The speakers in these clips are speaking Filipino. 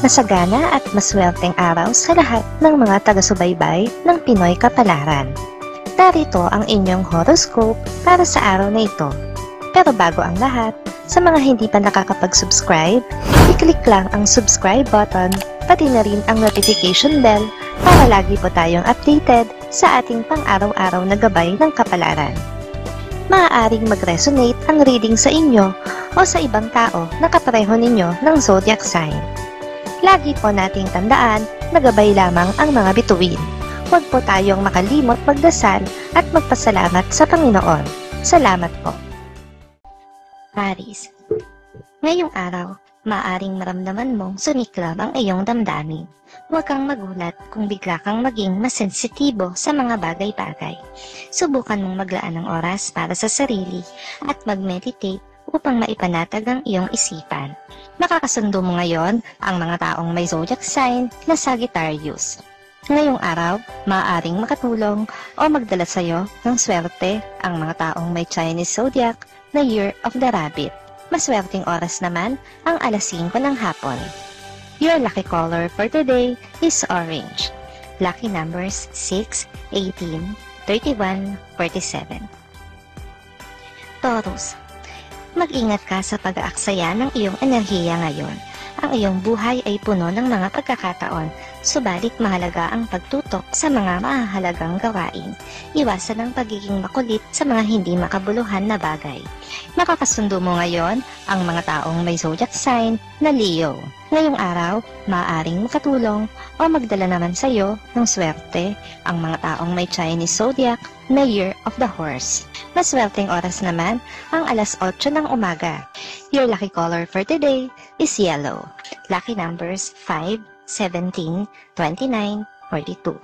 Masagana at maswerteng araw sa lahat ng mga taga-subaybay ng Pinoy Kapalaran. Narito ang inyong horoscope para sa araw na ito. Pero bago ang lahat, sa mga hindi pa nakakapag-subscribe, i-click lang ang subscribe button, pati na rin ang notification bell para lagi po tayong updated sa ating pang-araw-araw na gabay ng kapalaran. Maaaring mag-resonate ang reading sa inyo o sa ibang tao na kapareho ninyo ng zodiac sign. Lagi po nating tandaan na gabay lamang ang mga bituin. Huwag po tayong makalimot magdasal at magpasalamat sa Panginoon. Salamat po. Aries. Ngayong araw, maaaring maramdaman mong sumiklab ang iyong damdamin. Huwag kang magulat kung bigla kang maging masensitibo sa mga bagay-bagay. Subukan mong maglaan ng oras para sa sarili at mag-meditate upang maipanatag ang iyong isipan. Makakasundo mo ngayon ang mga taong may zodiac sign na Sagittarius. Ngayong araw, maaaring makatulong o magdala sa iyo ng swerte ang mga taong may Chinese zodiac na Year of the Rabbit. Maswerteng oras naman ang alas 5 ng hapon. Your lucky color for today is orange. Lucky numbers 6, 18, 31, 47. Taurus. Mag-ingat ka sa pag-aaksaya ng iyong enerhiya ngayon. Ang iyong buhay ay puno ng mga pagkakataon, subalit mahalaga ang pagtutok sa mga mahalagang gawain. Iwasan ang pagiging makulit sa mga hindi makabuluhan na bagay. Makakasundo mo ngayon ang mga taong may zodiac sign na Leo. Ngayong araw, maaaring makatulong o magdala naman sa iyo ng swerte ang mga taong may Chinese zodiac na Year of the Horse. Maswerteng oras naman ang alas 8 ng umaga. Your lucky color for today is yellow. Lucky numbers 5, 17, 29, 42.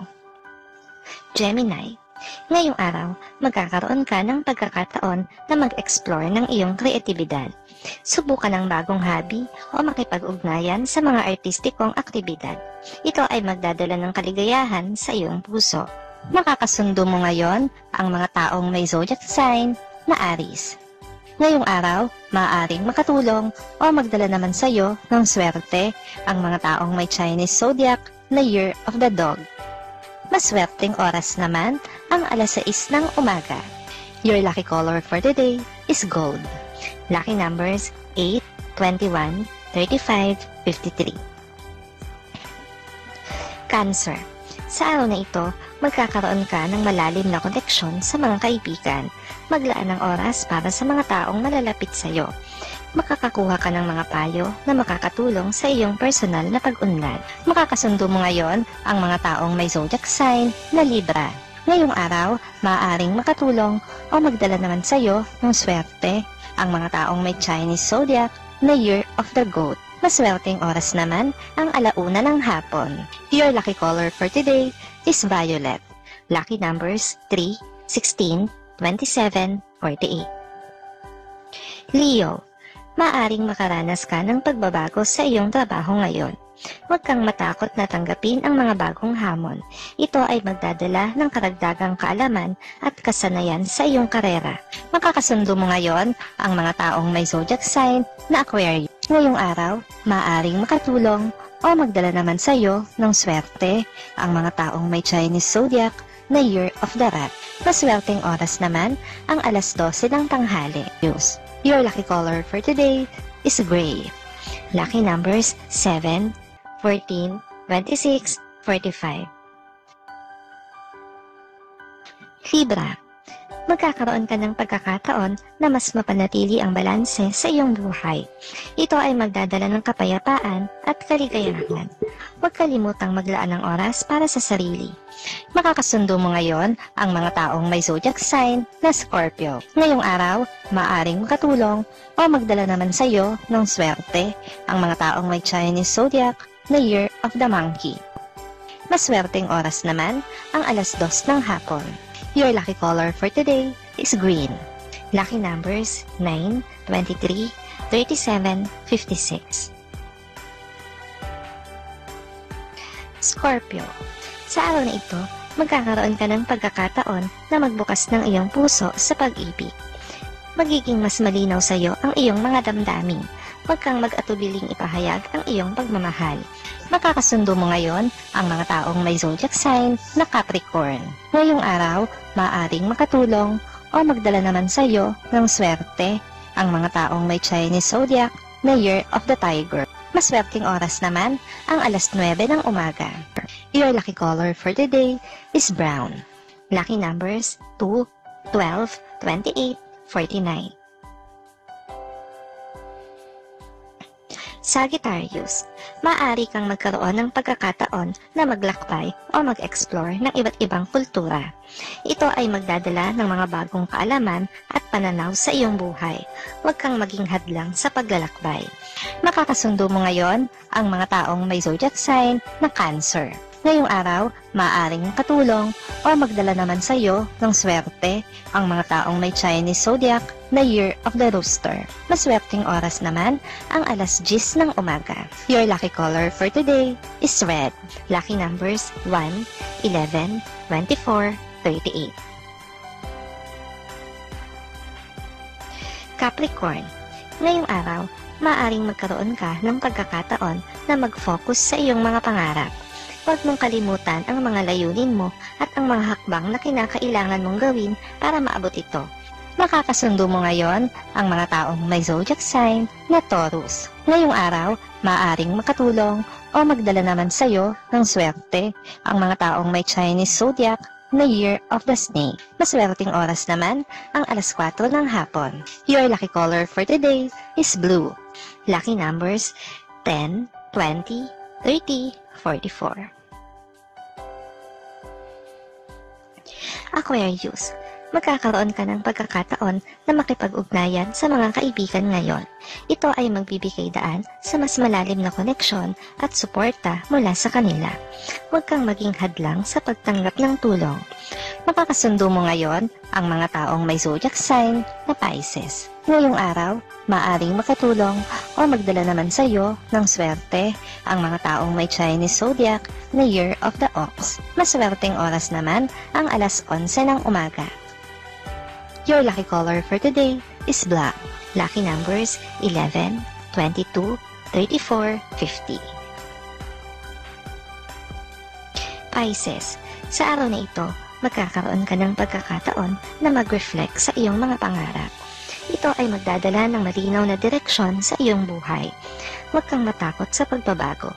Gemini. Ngayong araw, magkakaroon ka ng pagkakataon na mag-explore ng iyong kreatibidad. Subukan ang bagong hobby o makipag-ugnayan sa mga artistikong aktibidad. Ito ay magdadala ng kaligayahan sa iyong puso. Makakasundo mo ngayon ang mga taong may zodiac sign na Aries. Ngayong araw, maaaring makatulong o magdala naman sa iyo ng swerte ang mga taong may Chinese zodiac na Year of the Dog. Maswerteng oras naman ang alas 6 ng umaga. Your lucky color for today is gold. Lucky numbers 8, 21, 35, 53. Cancer. Sa araw na ito, magkakaroon ka ng malalim na koneksyon sa mga kaibigan. Maglaan ng oras para sa mga taong malalapit sa iyo. Makakakuha ka ng mga payo na makakatulong sa iyong personal na pag-unlad. Makakasundo mo ngayon ang mga taong may zodiac sign na Libra. Ngayong araw, maaaring makatulong o magdala naman sa iyo ng swerte ang mga taong may Chinese zodiac na Year of the Goat. Maswerteng oras naman ang alauna ng hapon. Your lucky color for today is violet. Lucky numbers 3, 16, 27, 48. Leo. Maaring makaranas ka ng pagbabago sa iyong trabaho ngayon. Huwag kang matakot na tanggapin ang mga bagong hamon. Ito ay magdadala ng karagdagang kaalaman at kasanayan sa iyong karera. Makakasundo mo ngayon ang mga taong may zodiac sign na Aquarius. Ngayong araw, maaring makatulong o magdala naman sa iyo ng swerte ang mga taong may Chinese zodiac na Year of the Rat. Maswerteng oras naman ang alas 12 ng tanghali. Your lucky color for today is gray. Lucky numbers 7, 14, 26, 45. Libra. Magkakaroon ka ng pagkakataon na mas mapanatili ang balanse sa iyong buhay. Ito ay magdadala ng kapayapaan at kaligayahan. Huwag kalimutang maglaan ng oras para sa sarili. Makakasundo mo ngayon ang mga taong may zodiac sign na Scorpio. Ngayong araw, maaring makatulong o magdala naman sa iyo ng swerte ang mga taong may Chinese zodiac na Year of the Monkey. Maswerteng oras naman ang alas 2 ng hapon. Your lucky color for today is green. Lucky numbers 9, 23, 37, 56. Scorpio. Sa araw na ito, magkakaroon ka ng pagkakataon na magbukas ng iyong puso sa pag-ibig. Magiging mas malinaw sa iyo ang iyong mga damdamin. huwag kang mag-atubiling ipahayag ang iyong pagmamahal. Makakasundo mo ngayon ang mga taong may zodiac sign na Capricorn. Ngayong araw, maaaring makatulong o magdala naman sa iyo ng swerte ang mga taong may Chinese zodiac na Year of the Tiger. Maswerteng oras naman ang alas 9 ng umaga. Your lucky color for today is brown. Lucky numbers 2, 12, 28, 49. Sagittarius, maaari kang magkaroon ng pagkakataon na maglakbay o mag-explore ng iba't ibang kultura. Ito ay magdadala ng mga bagong kaalaman at pananaw sa iyong buhay. Huwag kang maging hadlang sa paglalakbay. Makakasundo mo ngayon ang mga taong may zodiac sign na Cancer. Ngayong araw, maaaring makatulong o magdala naman sa iyo ng swerte ang mga taong may Chinese zodiac na Year of the Rooster. Maswerteng oras naman ang alas 10 ng umaga. Your lucky color for today is red. Lucky numbers 1, 11, 24, 38. Capricorn, ngayong araw, maaaring magkaroon ka ng pagkakataon na mag-focus sa iyong mga pangarap. Huwag mong kalimutan ang mga layunin mo at ang mga hakbang na kinakailangan mong gawin para maabot ito. Makakasundo mo ngayon ang mga taong may zodiac sign na Taurus. Ngayong araw, maaaring makatulong o magdala naman sa iyo ng swerte ang mga taong may Chinese zodiac na Year of the Snake. Maswerteng oras naman ang alas 4 ng hapon. Your lucky color for today is blue. Lucky numbers 10, 20, 30, 44. Aquarius, magkakaroon ka ng pagkakataon na makipag-ugnayan sa mga kaibigan ngayon. Ito ay magbibigay daan sa mas malalim na koneksyon at suporta mula sa kanila. Huwag kang maging hadlang sa pagtanggap ng tulong. Makakasundo mo ngayon ang mga taong may zodiac sign na Pisces. Ngayong araw, maaaring makatulong o magdala naman sa iyo ng swerte ang mga taong may Chinese zodiac na Year of the Ox. Maswerteng oras naman ang alas 11 ng umaga. Your lucky color for today is black. Lucky numbers 11, 22, 34, 50. Pisces, sa araw na ito, magkakaroon ka ng pagkakataon na mag-reflect sa iyong mga pangarap. Ito ay magdadala ng malinaw na direksyon sa iyong buhay. Huwag kang matakot sa pagbabago.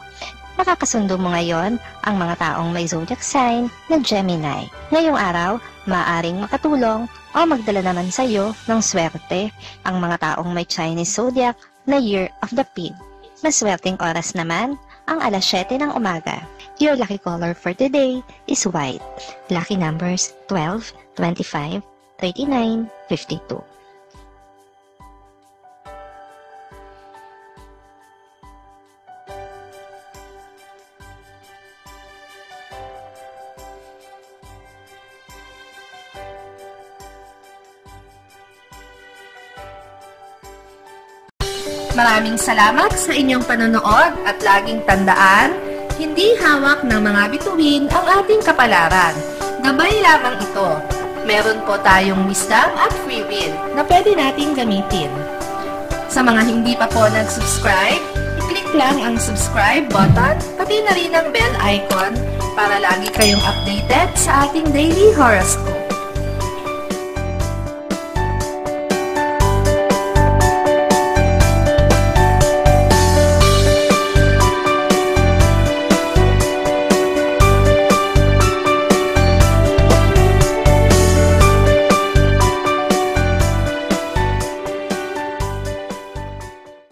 Makakasundo mo ngayon ang mga taong may zodiac sign na Gemini. Ngayong araw, maaaring makatulong o magdala naman sa iyo ng swerte ang mga taong may Chinese zodiac na Year of the Pig. Maswerteng oras naman ang alas 7 ng umaga. Your lucky color for today is white. Lucky numbers 12, 25, 39, 52. Maraming salamat sa inyong panonood at laging tandaan, hindi hawak ng mga bituin ang ating kapalaran. Gabay lamang ito. Meron po tayong wisdom at free will na pwede nating gamitin. Sa mga hindi pa po nag-subscribe, i-click lang ang subscribe button, pati na rin ang bell icon para lagi kayong updated sa ating daily horoscope.